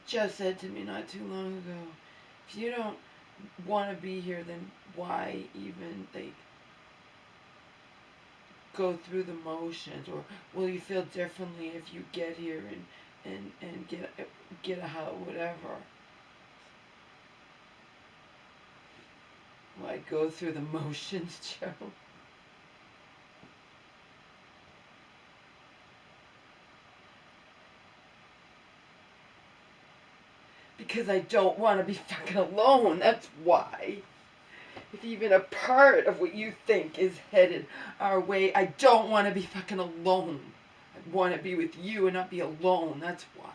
just said to me not too long ago, if you don't want to be here, then why even like go through the motions, or will you feel differently if you get here and get a house, whatever? Why go through the motions, Joe? Because I don't want to be fucking alone. That's why. If even a part of what you think is headed our way, I don't want to be fucking alone. I want to be with you and not be alone. That's why.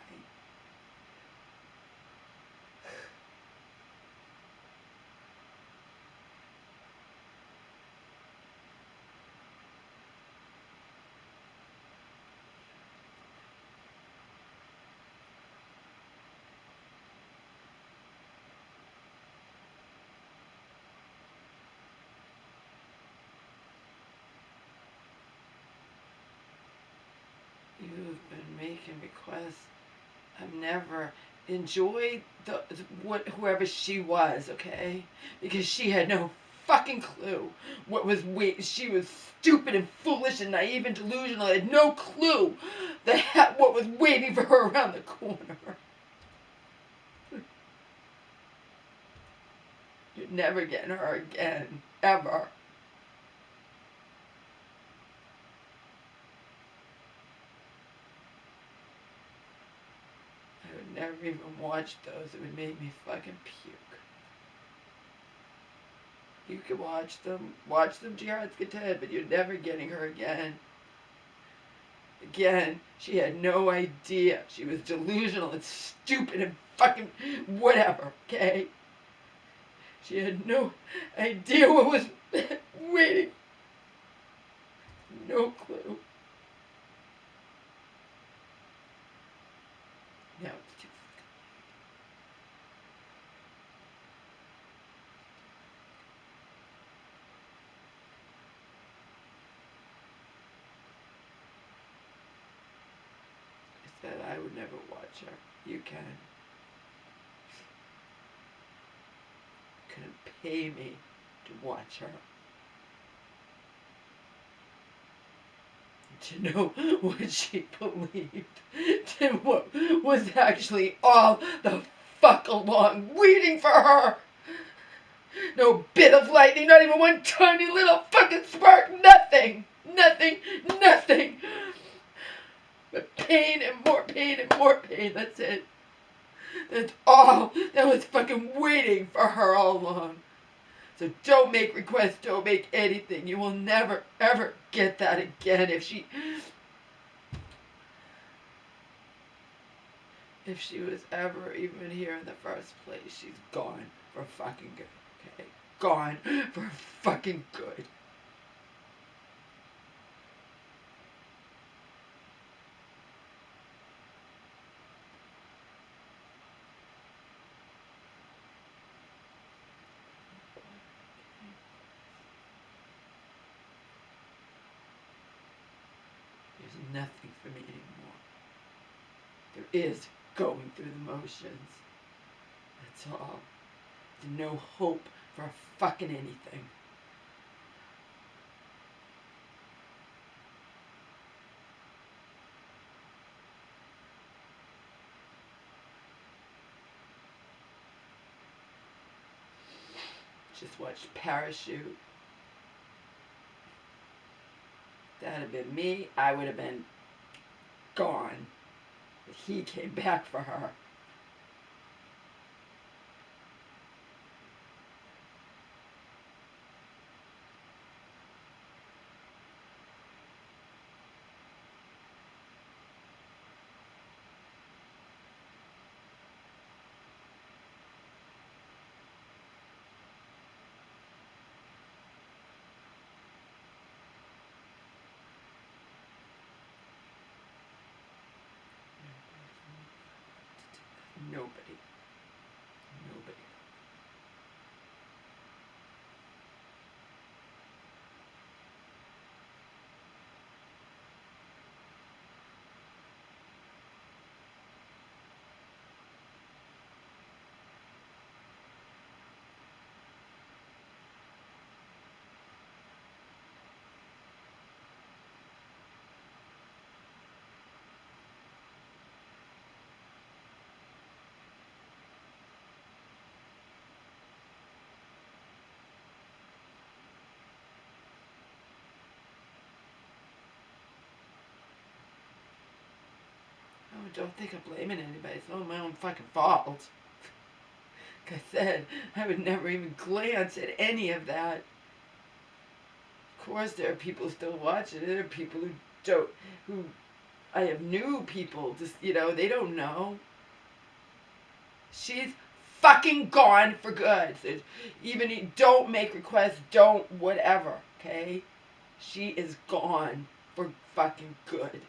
You've been making requests. I've never enjoyed whoever she was, okay? Because she had no fucking clue what was she was stupid and foolish and naive and delusional. I had no clue what was waiting for her around the corner. You're never getting her again, ever. I would never even watch those. It would make me fucking puke. You can watch them to your heart's content, but you're never getting her again. Again, she had no idea. She was delusional and stupid and fucking whatever, okay? She had no idea what was waiting. No clue. Now it's too I said I would never watch her. You can. Couldn't pay me to watch her. To know what she believed. To what was actually all the fuck along waiting for her. No bit of lightning, not even one tiny little fucking spark, nothing. Nothing, nothing. But pain and more pain and more pain, that's it. That's all that was fucking waiting for her all along. So don't make requests, don't make anything. You will never, ever get that again. If she was ever even here in the first place, she's gone for fucking good, okay? Gone for fucking good. There's nothing for me anymore. There is going through the motions. That's all. There's no hope for fucking anything. Just watched Parachute. If that had been me, I would have been gone. But he came back for her. Nobody. Nobody. Oh, don't think I'm blaming anybody. It's not my own fucking fault. Like I said, I would never even glance at any of that. Of course, there are people still watching. There are people who don't, who I have new people. Just they don't know. She's fucking gone for good. So even don't make requests. Don't whatever. Okay, she is gone for fucking good.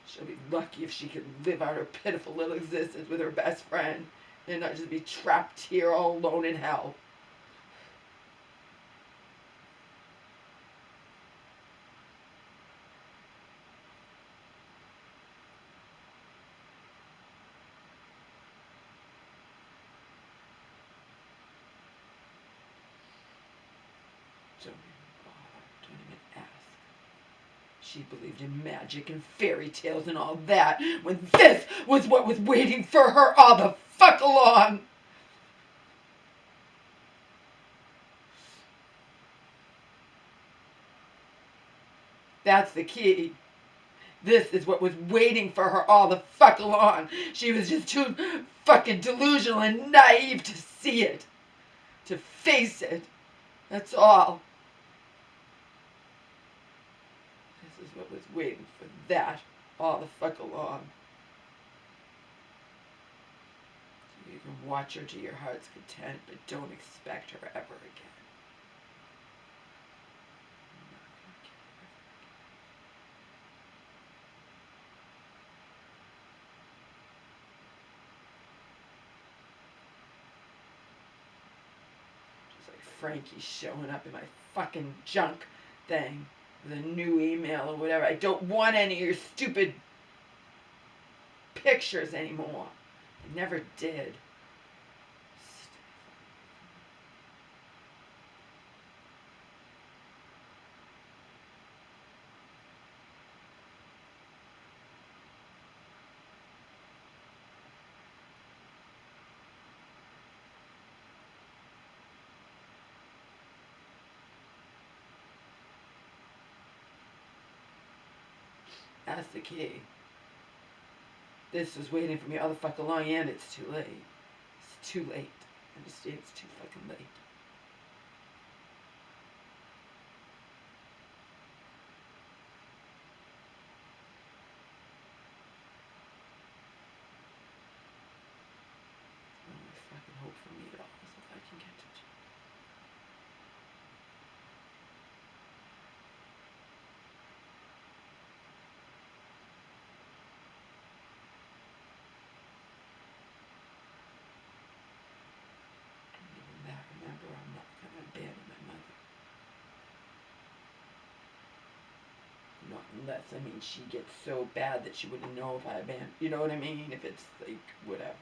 She'll be lucky if she can live out her pitiful little existence with her best friend and not just be trapped here all alone in hell. Don't even ask. She believed in magic and fairy tales and all that when this was what was waiting for her all the fuck along. That's the key. This is what was waiting for her all the fuck along. She was just too fucking delusional and naive to see it. To face it. That's all. This is what was waiting for that all the fuck along. You can watch her to your heart's content, but don't expect her ever again. Just like Frankie showing up in my fucking junk thing with a new email or whatever. I don't want any of your stupid pictures anymore. I never did. That's the key. This was waiting for me all the fuck along, and it's too late. It's too late. Understand? It's too fucking late. The only fucking hope for me at all is if I can get to even that. Remember, I'm not gonna abandon my mother. Not unless, she gets so bad that she wouldn't know if I abandoned. You know what I mean? If it's like, whatever.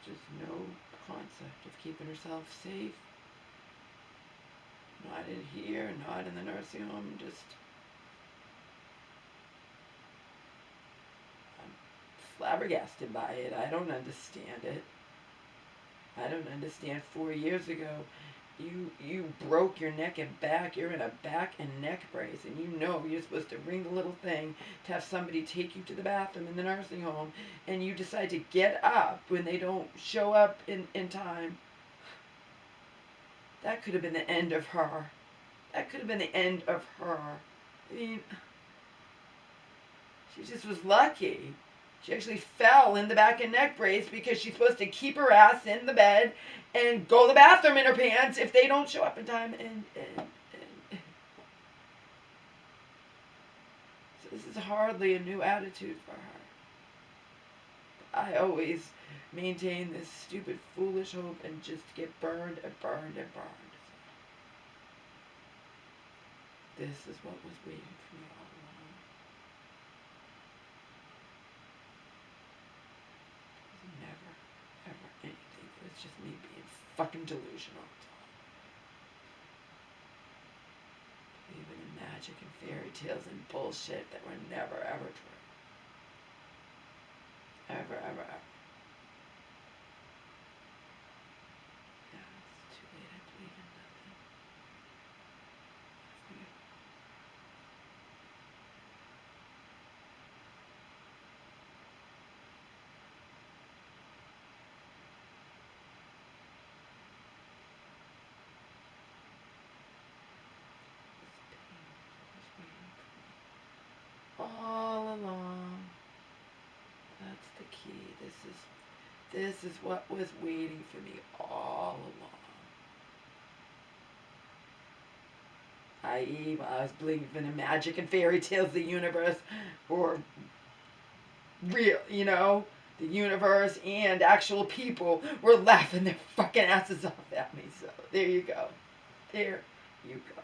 Just no concept of keeping herself safe. Not in here, not in the nursing home, I'm flabbergasted by it. I don't understand it. I don't understand. 4 years ago, you broke your neck and back. You're in a back and neck brace, and you're supposed to ring the little thing to have somebody take you to the bathroom in the nursing home, and you decide to get up when they don't show up in time. That could have been the end of her. That could have been the end of her. She just was lucky. She actually fell in the back and neck brace because she's supposed to keep her ass in the bed and go to the bathroom in her pants if they don't show up in time. And so this is hardly a new attitude for her. I always maintain this stupid, foolish hope and just get burned and burned and burned. This is what was waiting for me all along. It was never, ever anything. It was just me being fucking delusional. Believing in magic and fairy tales and bullshit that were never, ever true. Ever, ever, ever. Yeah, it's too late. I believe in nothing. All along. That's the key. This is what was waiting for me all along. I.e., I was believing in magic and fairy tales, the universe, or real, the universe and actual people were laughing their fucking asses off at me. So there you go. There you go.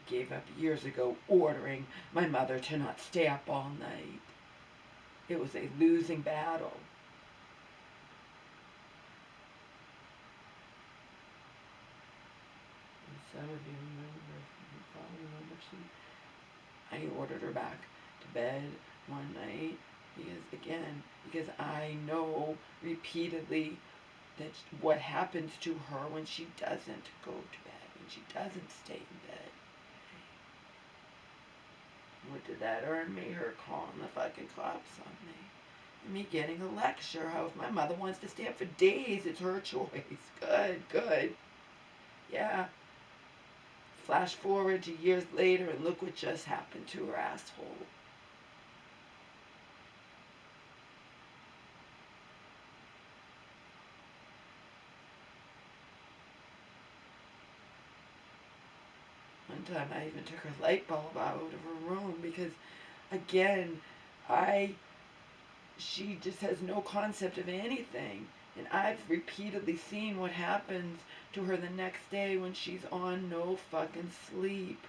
Gave up years ago ordering my mother to not stay up all night. It was a losing battle. And some of you probably remember I ordered her back to bed one night because I know repeatedly that what happens to her when she doesn't go to bed, when she doesn't stay in bed. What did that earn me? Her calling the fucking cops on me. And me getting a lecture how if my mother wants to stay up for days, it's her choice. Good. Yeah. Flash forward to years later and look what just happened to her asshole. One time I even took her light bulb out of her room because, again, she just has no concept of anything. And I've repeatedly seen what happens to her the next day when she's on no fucking sleep.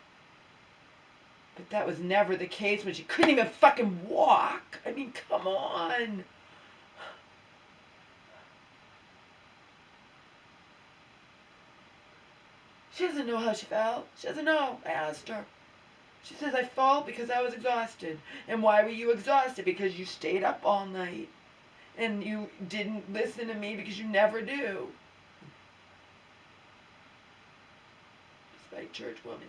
But that was never the case when she couldn't even fucking walk. I mean, come on. She doesn't know how she felt. She doesn't know. I asked her. She says, I felt because I was exhausted. And why were you exhausted? Because you stayed up all night. And you didn't listen to me because you never do. Just like church woman.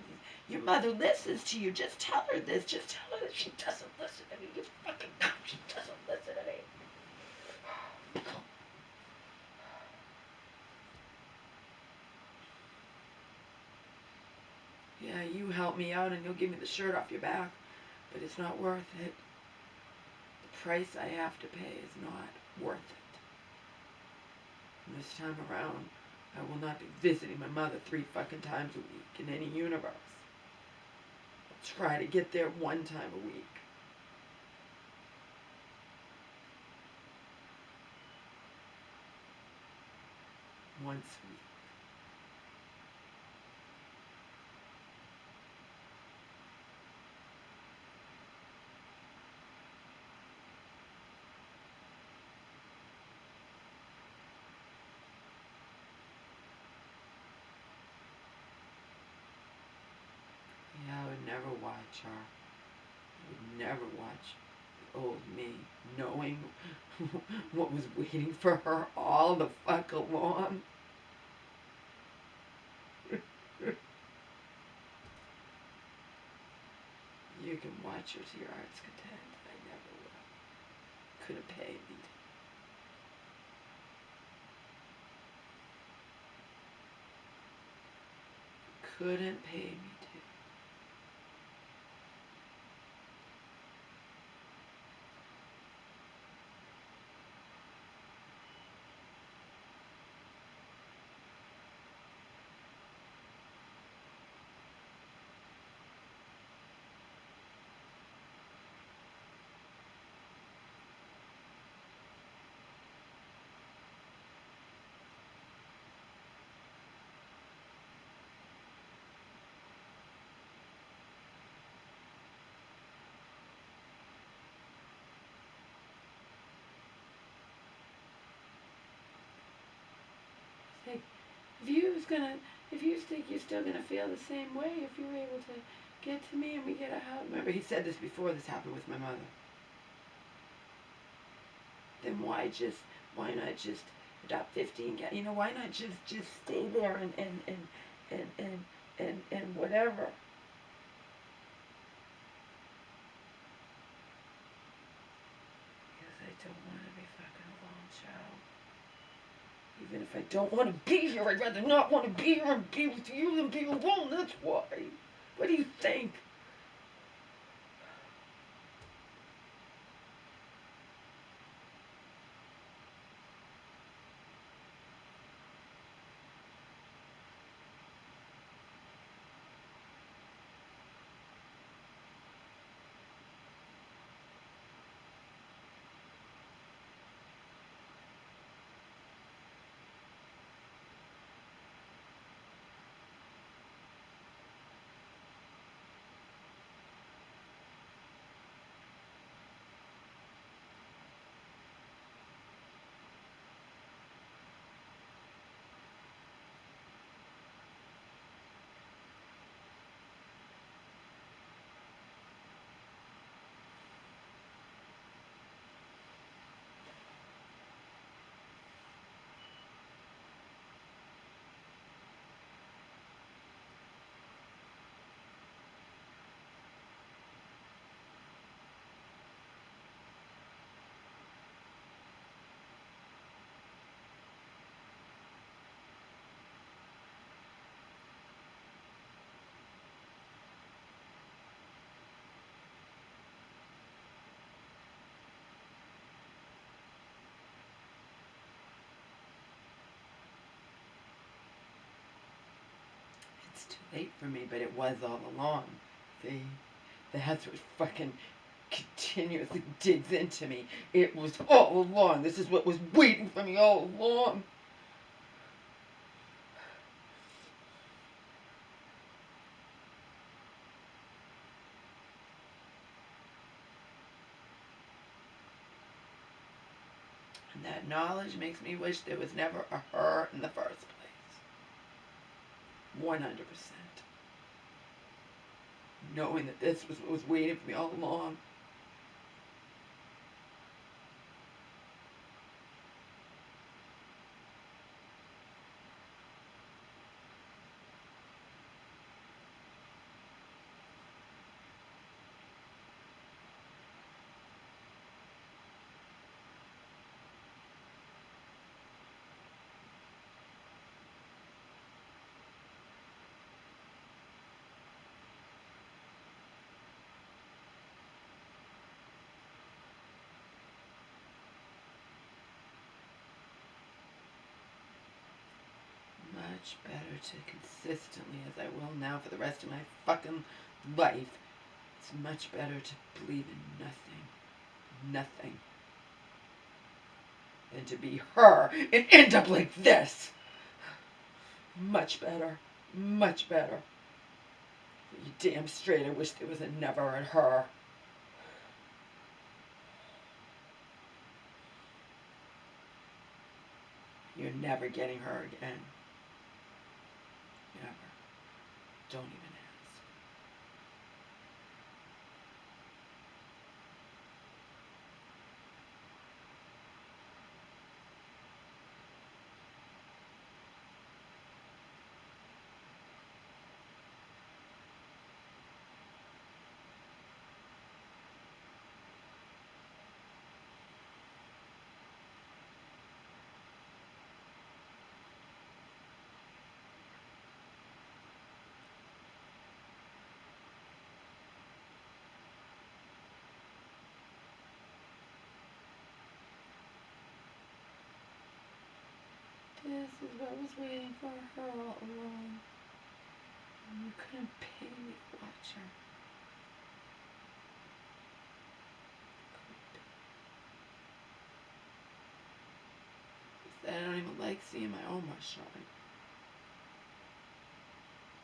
Your mother listens to you. Just tell her this. Just tell her that she doesn't listen to me. Just fucking no, she doesn't listen to me. Yeah, you help me out and you'll give me the shirt off your back. But it's not worth it. The price I have to pay is not worth it. And this time around, I will not be visiting my mother 3 fucking times a week in any universe. I'll try to get there 1 time a week. Once a week. Yeah, I would never watch her. I would never watch the old me, knowing what was waiting for her all the fuck along. You can watch her to your heart's content. I never will. Couldn't pay me to. Couldn't pay me to. if you think you're still gonna feel the same way if you were able to get to me and we get a hug. Remember, he said this before this happened with my mother. Then why not just adopt 15 cats? Why not just stay there and whatever. Because I don't want to be fucking alone, child. Even if I don't want to be here, I'd rather not want to be here and be with you than be alone. That's why. What do you think? It's too late for me, but it was all along. See? That's what fucking continuously digs into me. It was all along. This is what was waiting for me all along. And that knowledge makes me wish there was never a her in the first place. 100%. Knowing that this was what was waiting for me all along. Much better to consistently, as I will now for the rest of my fucking life, it's much better to believe in nothing, than to be her and end up like this. Much better. Much better. You damn straight I wish there was a never in her. You're never getting her again. Never. Don't even ask. This is what I was waiting for her all along. You couldn't pay me to watch her. I don't even like seeing my Omar shine.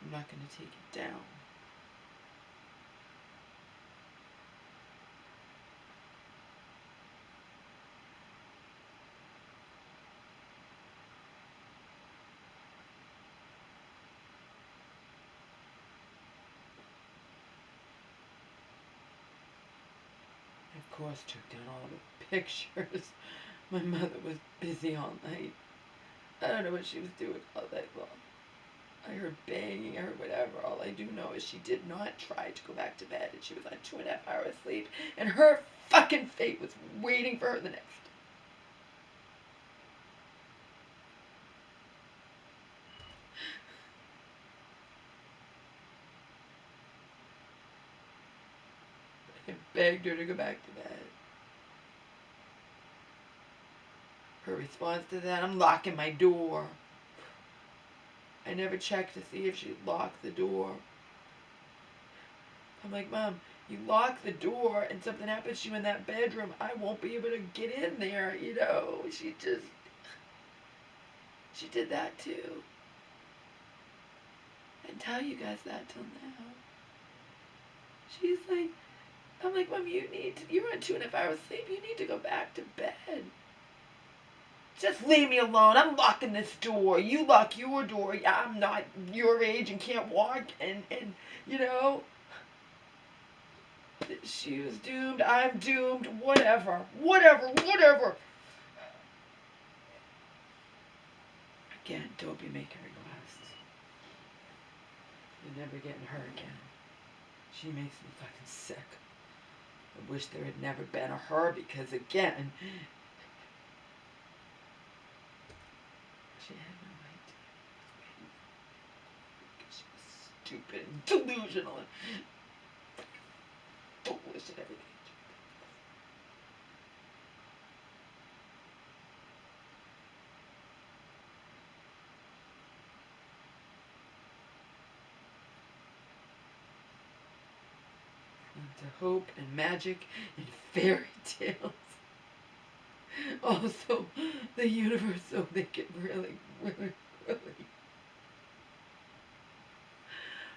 I'm not going to take it down. course, took down all the pictures. My mother was busy all night. I don't know what she was doing all night long. I heard banging, I heard whatever. All I do know is she did not try to go back to bed, and she was on 2.5 hours sleep, and her fucking fate was waiting for her the next. I begged her to go back to bed. Her response to that, I'm locking my door. I never checked to see if she locked the door. I'm like, Mom, you lock the door and something happens to you in that bedroom, I won't be able to get in there, you know. She did that too. I didn't tell you guys that till now. She's like, I'm like, Mom, you're on 2.5 hours sleep, you need to go back to bed. Just leave me alone. I'm locking this door. You lock your door. Yeah, I'm not your age and can't walk and you know. She was doomed. I'm doomed. Whatever. Again, don't be making requests. You're never getting her again. She makes me fucking sick. I wish there had never been a her because, again, she had no idea. She was stupid and delusional and foolish and everything. To hope and magic and fairy tales. Also, the universe, so they can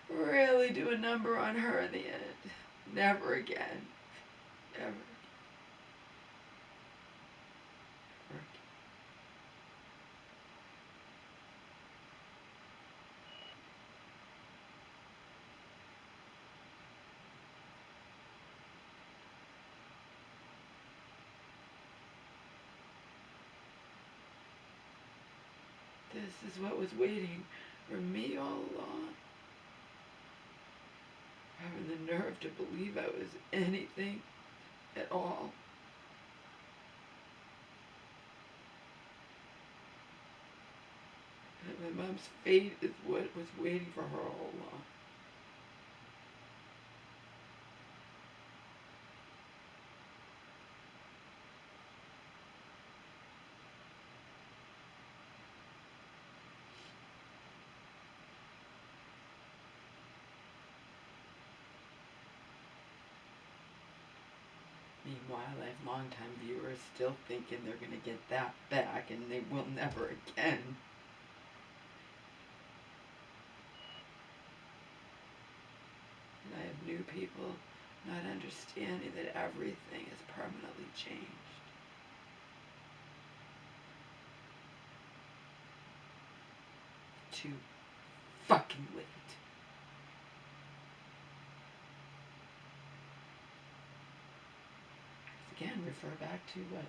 really do a number on her in the end. Never again. Ever. Ever again. This is what was waiting for me all along. Having the nerve to believe I was anything at all. And my mom's fate is what was waiting for her all along. Meanwhile, I have longtime viewers still thinking they're going to get that back, and they will never again. And I have new people not understanding that everything is permanently changed. Too fucking late. Again, refer back to what?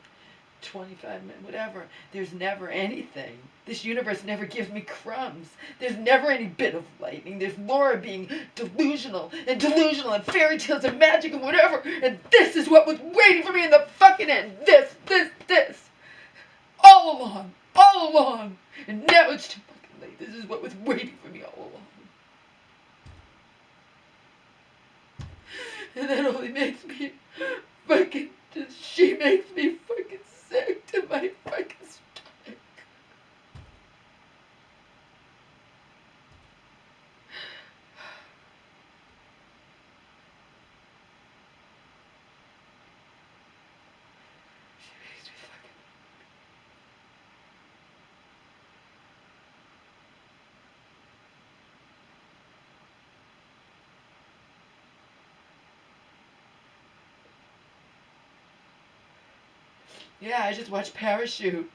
25 minutes, whatever. There's never anything. This universe never gives me crumbs. There's never any bit of lightning. There's Laura being delusional and fairy tales and magic and whatever. And this is what was waiting for me in the fucking end. This. All along. And now it's too fucking late. This is what was waiting for me all along. And that only makes me fucking... She makes me fucking sick to my fucking stomach. She makes me fucking... Yeah, I just watched Parachute.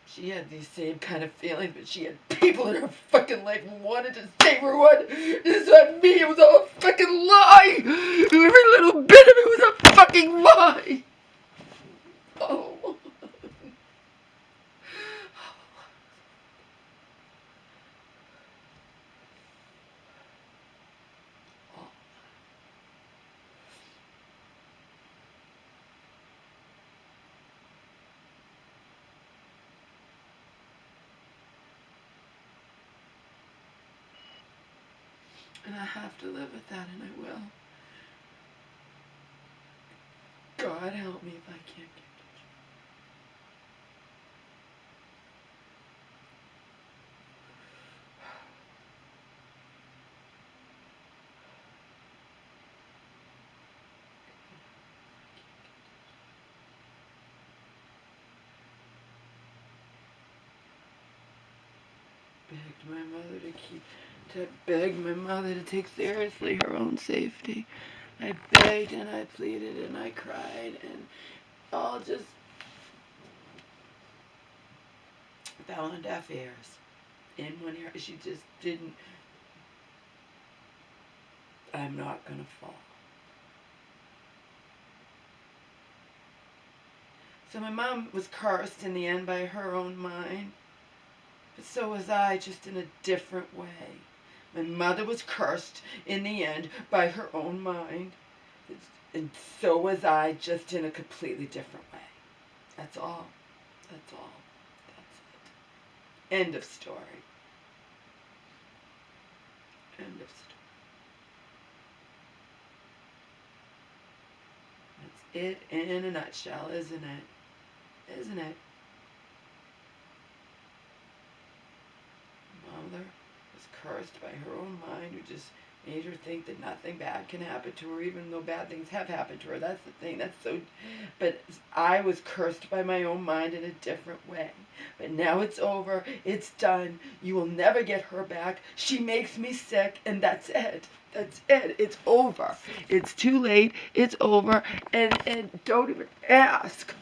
She had these same kind of feelings, but she had people in her fucking life who wanted to save her one. This is not me, it was all a fucking lie! Every little bit of it was a fucking lie. Oh. And I have to live with that, and I will. God help me if I can't get it. Begged my mother to take seriously her own safety. I begged and I pleaded and I cried and all just fell on deaf ears. In one ear, she just didn't. I'm not gonna fall. So my mom was cursed in the end by her own mind, but so was I, just in a different way. My mother was cursed in the end by her own mind, and so was I, just in a completely different way. That's all. That's all. That's it. End of story. End of story. That's it in a nutshell, isn't it? Isn't it? Mother was cursed by her own mind, who just made her think that nothing bad can happen to her, even though bad things have happened to her. That's the thing. That's so. But I was cursed by my own mind in a different way. But now it's over. It's done. You will never get her back. She makes me sick, and that's it. That's it. It's over. It's too late. It's over. And don't even ask.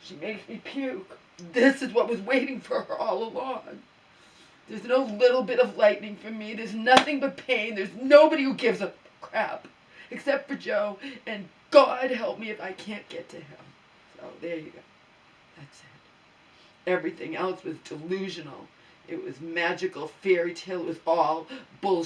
She makes me puke. This is what was waiting for her all along. There's no little bit of lightning for me. There's nothing but pain. There's nobody who gives a crap except for Joe. And God help me if I can't get to him. So there you go. That's it. Everything else was delusional. It was magical, fairy tale. It was all bullshit.